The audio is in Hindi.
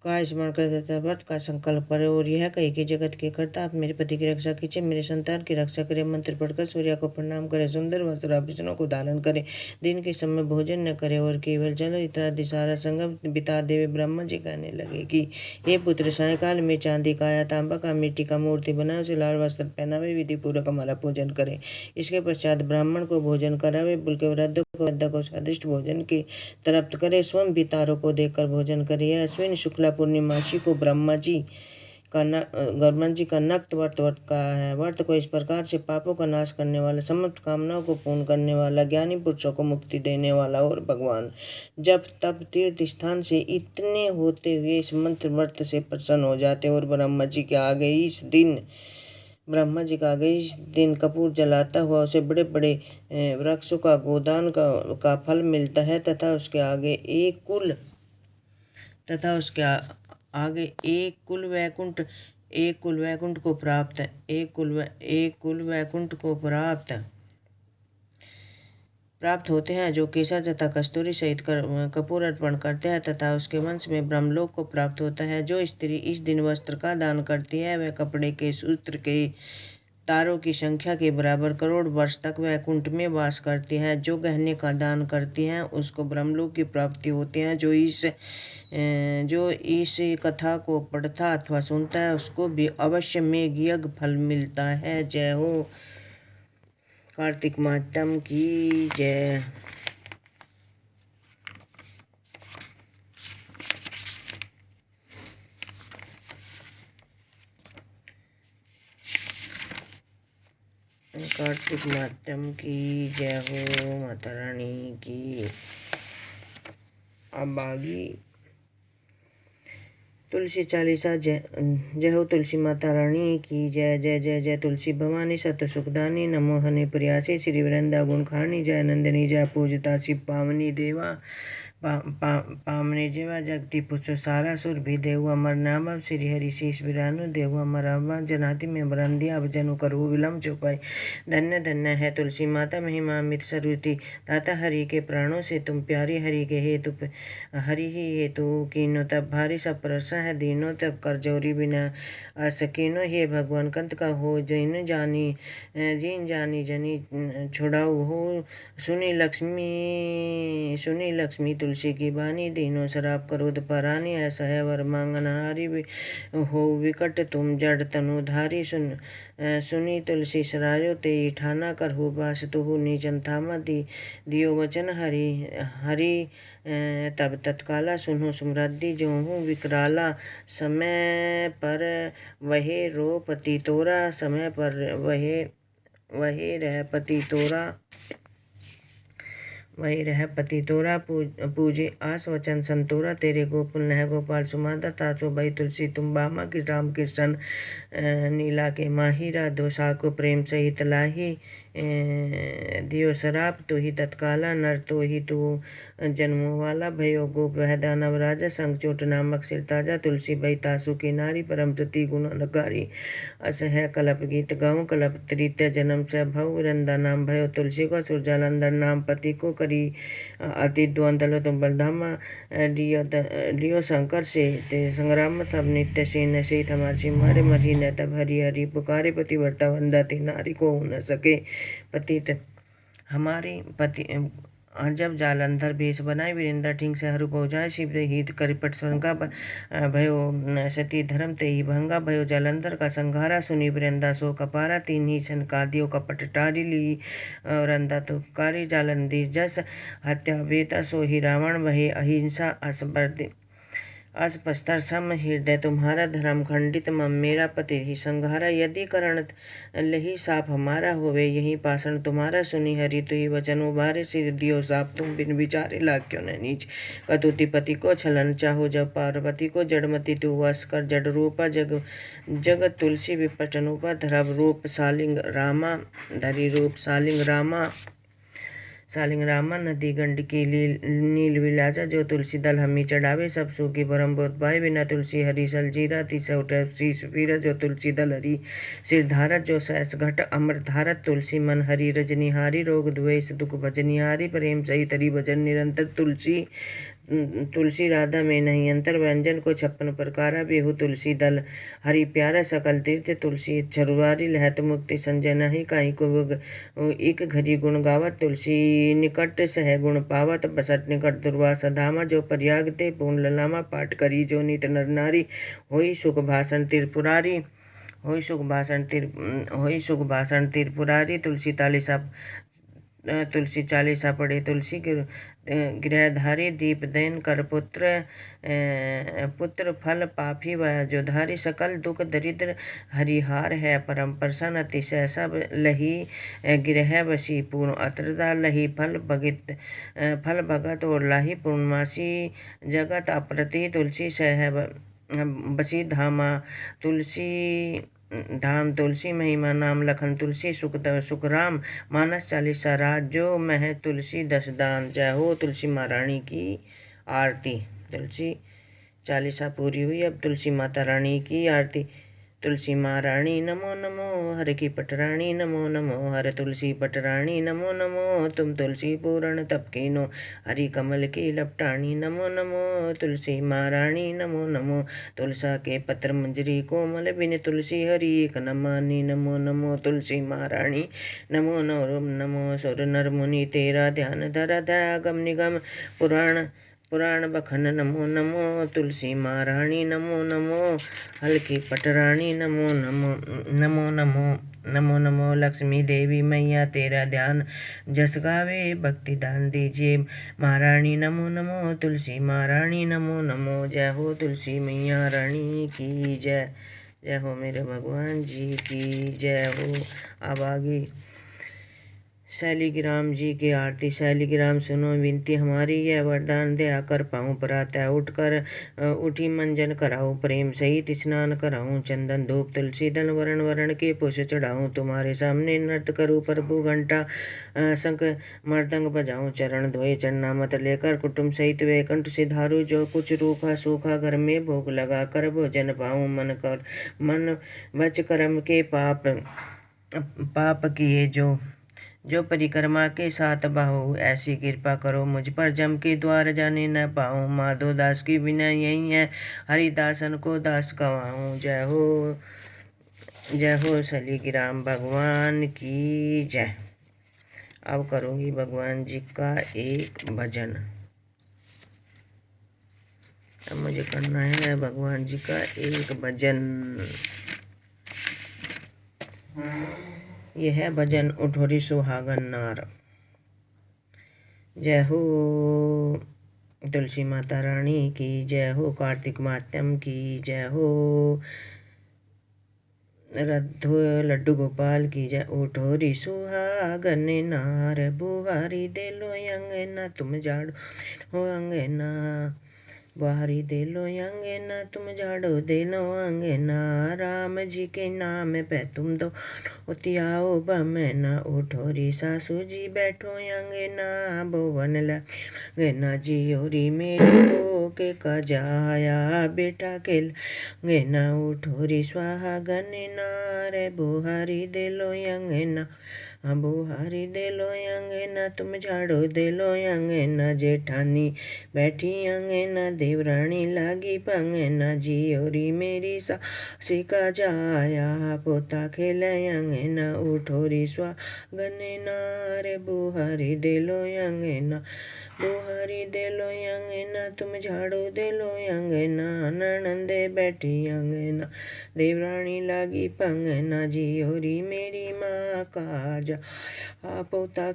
का स्मरण कर तथा व्रत का संकल्प करे और यह कहे कि जगत के कर्ता आप मेरे पति की रक्षा कीजिए, मेरे संतान की रक्षा करे। मंत्र पढ़कर सूर्य को प्रणाम करे, सुंदर वस्त्र आभूषणों को धारण करे, दिन के समय भोजन न करे और केवल जल इत्यादि सारा संगम बिता देवे। ब्रह्मा जी कहने लगे कि हे पुत्र, सायकाल में चांदी का या तांबा का मिट्टी का मूर्ति बनाए, उसे लाल वस्त्र पहनावे, विधि पूर्वक हमारा पूजन करे। इसके पश्चात ब्राह्मण को भोजन करावे, बल्कि वृद्ध को स्वादिष्ट भोजन की तृप्त करे, स्वयं भी तारों को देखकर भोजन करे। यह अश्विन शुक्ला पूर्णिमासी को ब्रह्मा जी का नक्त व्रत का है। व्रत को इस प्रकार से पापों का नाश करने वाला, समस्त कामनाओं को पूर्ण करने वाला, ज्ञानी पुरुषों को मुक्ति देने वाला और भगवान जब तब तीर्थ स्थान से इतने होते हुए इस मंत्र व्रत से प्रसन्न हो जाते और ब्रह्मा जी के आगे इस दिन कपूर जलाता हुआ उसे बड़े बड़े वृक्षों का गोदान का फल मिलता है तथा उसके आगे एक कुल वैकुंठ को प्राप्त होते हैं, जो केसर तथा कस्तूरी सहित कपूर अर्पण करते हैं तथा उसके वंश में ब्रह्मलोक को प्राप्त होता है। जो स्त्री इस दिन वस्त्र का दान करती है वह कपड़े के सूत्र के तारों की संख्या के बराबर करोड़ वर्ष तक वैकुंठ में वास करती है। जो गहने का दान करती हैं उसको ब्रह्मलोक की प्राप्ति होती है। जो इस कथा को पढ़ता अथवा सुनता है उसको भी अवश्य में यज्ञ फल मिलता है। जय हो। कार्तिक मातम की जय। कार्तिक मातम की जय हो। माता रानी की। अब आगी तुलसी चालीसा। जय हो तुलसी माता रानी की जय। जय जय जय तुलसी भवानी सत्य सुखदानी, नमो हनि प्रियासी, श्री वृंदा गुणखानी, जय नंदिनी जय पूजता शिव पावनी देवा। पामने जेवा जगती पुष्प सारा सुर भी देव अमर नाम श्री हरि शीश बिरानु देव अमर जनाति में बरंदिया अब जनु करु विलम चुपाई। धन्य धन्य है तुलसी माता महिमा अमित सरुति, दाता हरि के प्राणों से तुम प्यारी, हरि के हेतु हरि ही हेतु कीनो तब भारी सब प्रसन्न है दीनो तब कर जोरी बिना सकीनो। हे भगवान कंत का हो जिन जानी जनी छुड़ाऊ हो, सुनी लक्ष्मी तुलसी की बानी, दीनो शराब क्रोध परानी, ऐसा है वर मांगनहारी हो विकट तुम जड़ तनुधारी। सुनी तुलसी सरायो ते ठाना कर हो बास तुहु नीचन थामा दियो वचन हरि तब तत्काला सुनो समृद्धि जो हूँ विकराला। समय पर वहे रो पति तोरा, समय पर वही रह पति तोरा पूजे आस वचन संतोरा। तेरे गोकुल नह गोपाल सुमादा, तातो भाई तुलसी तुम बामा की राम कृष्ण नीला के माहिरा। दो साको प्रेम सहित लाही दियो शराब तू ही तत्काला, नर तो ही तू जन्मों वाला। भयो गोप वह दानव राजा, संग चोट नामक सिर ताजा। तुलसी भई तासु की नारी, परम सती गुणकारी। अस है कलप गीत गाऊं, कलप तृतीय जन्म से भव वृंदा नाम भयो तुलसी को। सुरजालंधर नाम पति को करी अति द्वंद्व तुम बलधामा। लियो शंकर से ते संग्राम तब नित्य सेन से हमार सिंहारे मरी न तब हरि हरि पुकारे। पतिव्रता वंदा ते नारी को न सके पतित हमारे पति। जब जालंधर भेष बनाए वीरेंद्र ठीक से हरू पहुँचाए, शिव हित करिपट स्वंगा भयो सती धर्म ते ही भंगा। भयो जालंधर का संघारा, सुनी वीरेंद्र सो कपारा। तीन ही संकादियों कपट टारी ली वृंदा तो कारी। जालंधीश जस हत्या बेता सो ही रावण, वही अहिंसा अस्पस्तर सम हृदय तुम्हारा। धर्म खंडित मम मेरा पति ही संघारा। यदि करण लही साप हमारा होवे, यही पाषण तुम्हारा। सुनी हरि तो ही वचन उबारे, सिर दियो साप तुम बिन विचारे लाग क्यों न नीच। कतुति पति को छलन चाहो, जब पार्वती को जड़मती तू वश कर। जड़ रूपा जगत तुलसी विपट अनुपा, धरव रूप सालिंग रामा। सालिंग रामा नदी गंड की नील विलासा। जो तुलसी दल हमी चढ़ावे, सब सूखी भरम बोध पाए। बिना तुलसी हरी सल जीरा, तीसरा उठ शीश पीरा। जो तुलसी दल हरी सिर धारत, जो सहस घट अमर धारत। तुलसी मन हरी रजनिहारी, रोग द्वेष दुख भजनिहारी। प्रेम सहित हरि भजन निरंतर, तुलसी तुलसी राधा में नहीं अंतर, व्यंजन को 56 प्रकारा, बेहू तुलसी दल, हरि प्यारा सकल तीर्थ, तुलसी छरुआरी, लहत मुक्ति संजय नहीं, काई को एक घड़ी गुण गावत, तुलसी निकट सह गुण पावत, बसट निकट दुर्वासा धामा, जो प्रयाग ते पूर्ण ललामा, पाठ करी जो नित नर नारी, होई सुख भाषण त्रिपुरारी, होई सुख भाषण त्रिपुरारी, तुलसी चालीसा पढ़े, तुलसी गृहधारी, दीप दैन कर पुत्र फल पापी व जो धारी, सकल दुख दरिद्र हरिहार है परम प्रसन्न, अतिशय सब लही गृह वसी पूर्ण अत्रदा, लही फल भगत और लाही पूर्णमासी जगत अप्रति, तुलसी सह बसी धामा, तुलसी धाम, तुलसी महिमा नाम लखन, तुलसी सुख राम, मानस चालीसा राज, जो मह तुलसी 10 दान। जय हो तुलसी महारानी की आरती। तुलसी चालीसा पूरी हुई, अब तुलसी माता रानी की आरती। तुलसी महारानी नमो नमो, हर की पटरानी नमो नमो, हर तुलसी पटरानी नमो नमो, तुम तुलसी पूर्ण तप कीनो, हरि कमल की लपटानी नमो नमो, तुलसी महारानी नमो नमो, तुलसा के पत्र मंजरी कोमल बिन तुलसी हरि एक न मानी नमो नमो, तुलसी महारानी नमो नमो, सुर नर मुनि तेरा ध्यान धरा, दया गम निगम पुराण बखन नमो नमो, तुलसी महारानी नमो नमो, हल्की पटरानी नमो नमो नमो नमो नमो नमो, लक्ष्मी देवी मैया तेरा ध्यान जस गावे, भक्ति दान दीजिए महारानी नमो नमो, तुलसी महारानी नमो नमो। जय हो तुलसी मैया रानी की जय। जय हो मेरे भगवान जी की जय हो। अब आगे शालिग्राम जी की आरती। शालिग्राम सुनो विनती हमारी, यह वरदान दया कर पाऊँ प्रातः उठी मंजन कराऊँ, प्रेम सहित स्नान कराऊँ, चंदन धूप तुलसी दल वरण के पुष्प चढ़ाऊँ, तुम्हारे सामने नृत्य करूँ, प्रभु घंटा शंख मृदंग बजाऊँ, चरण धोए चरना मत लेकर कुटुंब सहित वैकुंठ सिधारू, जो कुछ रूखा सूखा घर में भोग लगा कर भोजन पाऊँ, मन वच कर्म के पाप किए जो परिक्रमा के साथ बाहु, ऐसी कृपा करो मुझ पर जम के द्वार जाने न पाऊँ, माधो दास की बिना यही है, हरिदासन को दास कवाऊँ। जय हो शालिग्राम भगवान की जय। अब करूँगी भगवान जी का एक भजन। अब मुझे करना है भगवान जी का एक भजन। यह है भजन उठोरी सुहागन नार। जय हो तुलसी माता रानी की जय हो, कार्तिक मात्यम की जय हो, लड्डू गोपाल की जय। उठोरी सुहागन नार, बुहारी दे लो अंगना, तुम झाड़ो हो अंगना, बुहारी दे लो अंगना, तुम झाड़ो दे लो अंगना, राम जी के नाम पे तुम दो उतियाओ बमना, उठोरी सासू जी बैठो अंगना, भुवन लगना जी ओरी मेरी को के कजाया, बेटा के अंगना, उठोरी सुहागन नार, बुहारी दे लो अंगना, बुहारी दे लो अंगना, तुम झाड़ो दे लो अंगना, जेठानी बैठी अंगना, देवरानी लागी पंगना, जी ओरी मेरी सासी का जाया, पोता खेले अंगना, उठोरी सुहागन नार, बुहारी दे लो अंगना, बुहारी दे लो अंगना, तुम झाड़ो दे लो अंगना, ननंदे बैठी अंगना, देवरानी लागी पंगना, जी ओरी मेरी माँ का जा पोता